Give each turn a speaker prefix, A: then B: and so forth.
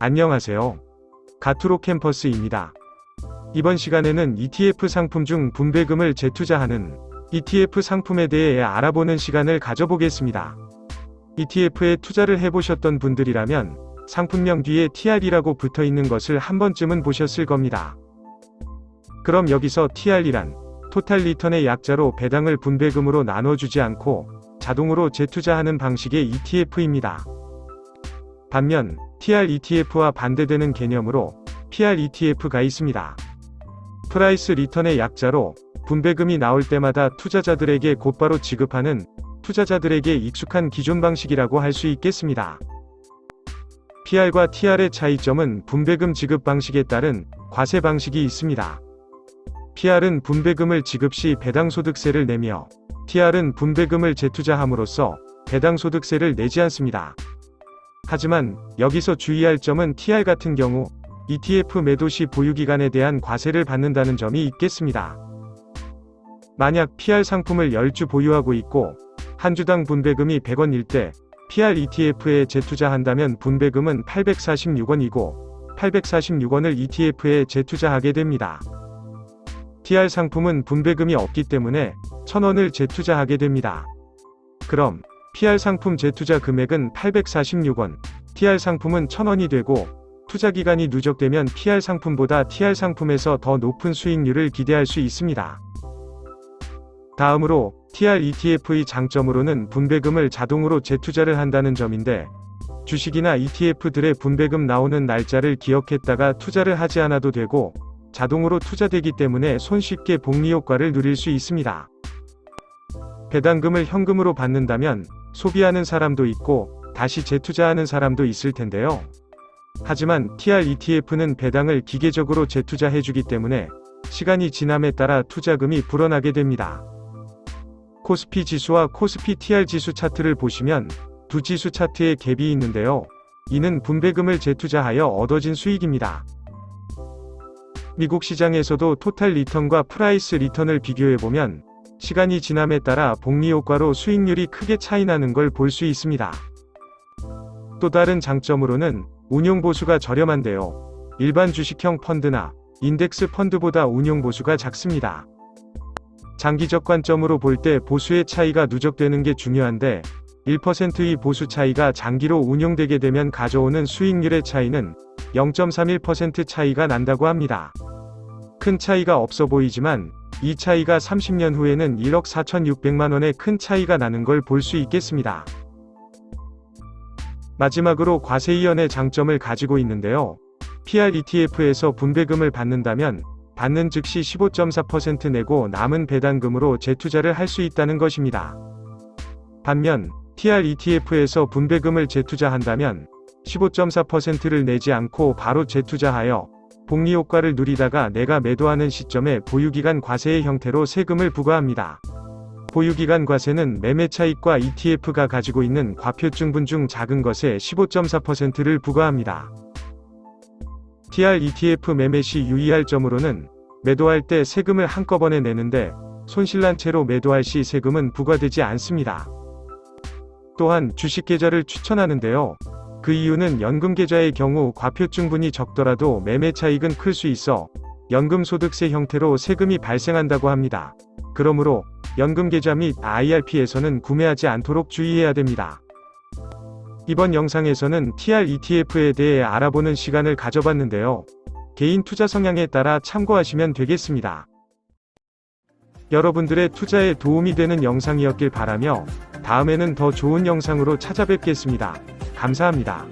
A: 안녕하세요. 가투로 캠퍼스입니다. 이번 시간에는 ETF 상품 중 분배금을 재투자하는 ETF 상품에 대해 알아보는 시간을 가져보겠습니다. ETF에 투자를 해보셨던 분들이라면 상품명 뒤에 TR이라고 붙어있는 것을 한 번쯤은 보셨을 겁니다. 그럼 여기서 TR이란 토탈 리턴의 약자로 배당을 분배금으로 나눠주지 않고 자동으로 재투자하는 방식의 ETF입니다. 반면 TR ETF와 반대되는 개념으로 PR ETF가 있습니다. 프라이스 리턴의 약자로 분배금이 나올 때마다 투자자들에게 곧바로 지급하는 투자자들에게 익숙한 기존 방식이라고 할 수 있겠습니다. PR과 TR의 차이점은 분배금 지급 방식에 따른 과세 방식이 있습니다. PR은 분배금을 지급 시 배당소득세를 내며 TR은 분배금을 재투자함으로써 배당소득세를 내지 않습니다. 하지만 여기서 주의할 점은 TR 같은 경우 ETF 매도 시 보유기간에 대한 과세를 받는다는 점이 있겠습니다. 만약 PR 상품을 10주 보유하고 있고 한 주당 분배금이 100원일 때 PR ETF에 재투자한다면 분배금은 846원이고 846원을 ETF에 재투자하게 됩니다. TR 상품은 분배금이 없기 때문에 1000원을 재투자하게 됩니다. 그럼 PR 상품 재투자 금액은 846원, TR 상품은 1000원이 되고 투자기간이 누적되면 PR 상품보다 TR 상품에서 더 높은 수익률을 기대할 수 있습니다. 다음으로 TR ETF의 장점으로는 분배금을 자동으로 재투자를 한다는 점인데 주식이나 ETF들의 분배금 나오는 날짜를 기억했다가 투자를 하지 않아도 되고 자동으로 투자되기 때문에 손쉽게 복리 효과를 누릴 수 있습니다. 배당금을 현금으로 받는다면 소비하는 사람도 있고 다시 재투자하는 사람도 있을 텐데요. 하지만 TR ETF는 배당을 기계적으로 재투자해주기 때문에 시간이 지남에 따라 투자금이 불어나게 됩니다. 코스피 지수와 코스피 TR 지수 차트를 보시면 두 지수 차트에 갭이 있는데요. 이는 분배금을 재투자하여 얻어진 수익입니다. 미국 시장에서도 토탈 리턴과 프라이스 리턴을 비교해보면 시간이 지남에 따라 복리 효과로 수익률이 크게 차이나는 걸 볼 수 있습니다. 또 다른 장점으로는 운용보수가 저렴한데요. 일반 주식형 펀드나 인덱스 펀드보다 운용보수가 작습니다. 장기적 관점으로 볼 때 보수의 차이가 누적되는 게 중요한데 1%의 보수 차이가 장기로 운용되게 되면 가져오는 수익률의 차이는 0.31% 차이가 난다고 합니다. 큰 차이가 없어 보이지만 이 차이가 30년 후에는 1억 4,600만원의 큰 차이가 나는 걸 볼 수 있겠습니다. 마지막으로 과세이연의 장점을 가지고 있는데요. PR ETF에서 분배금을 받는다면 받는 즉시 15.4% 내고 남은 배당금으로 재투자를 할 수 있다는 것입니다. 반면 TR ETF에서 분배금을 재투자한다면 15.4%를 내지 않고 바로 재투자하여 복리 효과를 누리다가 내가 매도하는 시점에 보유기간 과세의 형태로 세금을 부과합니다. 보유기간 과세는 매매 차익과 ETF가 가지고 있는 과표증분 중 작은 것에 15.4%를 부과합니다. TR ETF 매매 시 유의할 점으로는 매도할 때 세금을 한꺼번에 내는데 손실난 채로 매도할 시 세금은 부과되지 않습니다. 또한 주식계좌를 추천하는데요. 그 이유는 연금계좌의 경우 과표증분이 적더라도 매매 차익은 클 수 있어 연금소득세 형태로 세금이 발생한다고 합니다. 그러므로 연금계좌 및 IRP에서는 구매하지 않도록 주의해야 됩니다. 이번 영상에서는 TR ETF에 대해 알아보는 시간을 가져봤는데요. 개인 투자 성향에 따라 참고하시면 되겠습니다. 여러분들의 투자에 도움이 되는 영상이었길 바라며 다음에는 더 좋은 영상으로 찾아뵙겠습니다. 감사합니다.